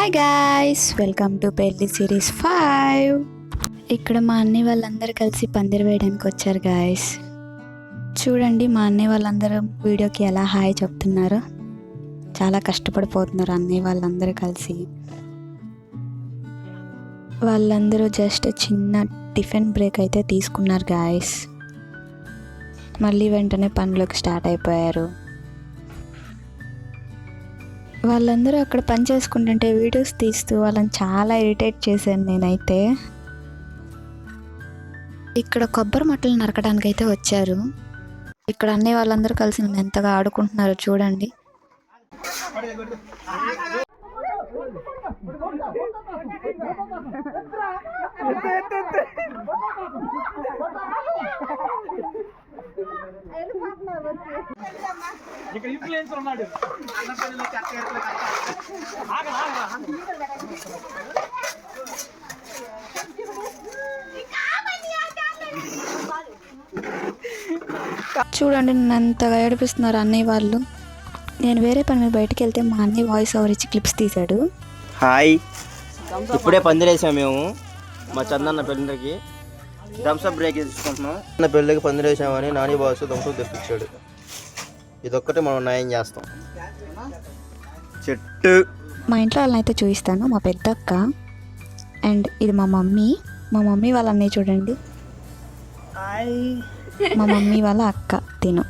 Hi guys, welcome to పెళ్లి series 5. ఇక్కడ మా అన్నయ్య వాళ్ళందరూ కలిసి పందిరి వేయడానికి వచ్చారు గాయ్స్. చూడండి మా అన్నయ్య వాళ్ళందరూ వీడియోకి ఎలా హాయ్ చెప్తున్నారు. చాలా కష్టపడిపోతున్నారు అన్నయ్య వాళ్ళందరూ కలిసి. వాళ్ళందరూ జస్ట్ చిన్న టిఫిన్ బ్రేక్ అయితే తీసుకున్నారు గాయ్స్. మళ్ళీ వెంటనే పనులకు స్టార్ట్ అయిపోయారు. వాళ్ళందరూ అక్కడ పని చేసుకుంటుంటే వీడియోస్ తీస్తూ వాళ్ళని చాలా ఇరిటేట్ చేశాను నేనైతే. ఇక్కడ కొబ్బరి మట్టలు నరకడానికి అయితే వచ్చారు. ఇక్కడ అన్నయ్య వాళ్ళందరూ కలిసి నన్ను ఎంతగా ఆడుకుంటున్నారో చూడండి. ఇక్కడ ఇన్ఫ్లుయెన్సర్ ఉన్నాడు. చూడండి నన్ను ఎంతగా ఏడిపిస్తున్నారు అన్నయ్య వాళ్ళు. నేను వేరే పని మీద బయటకు వెళ్తే మా అన్నయ్య వాయిస్ ఓవర్ ఇచ్చి క్లిప్స్ తీశాడు. హాయ్, ఇప్పుడే పందిరేసాం మేము మా చందన్న పెళ్ళికి. థమ్స్అప్ బ్రేక్ తీసుకుంటున్నాం. చిన్న పెళ్ళికి పందిరేసామని నాని బాసు థమ్స్అప్ తెప్పించాడు. ఇదొక్కటే మనం న్యాయం చేస్తాం. చెట్టు మా ఇంట్లో వాళ్ళని అయితే చూపిస్తాను. మా పెద్దక్క అండ్ ఇది మా మమ్మీ. మా మమ్మీ వాళ్ళ అన్నయ్య చూడండి. మా మమ్మీ వాళ్ళ అక్క తిను.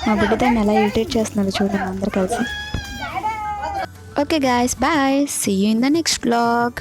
మా బిడ్డ దాన్ని ఎలా ఇరిటేట్ చేస్తున్నారు చూడండి అందరు కలిసి. Okay guys, bye, see you in the next vlog.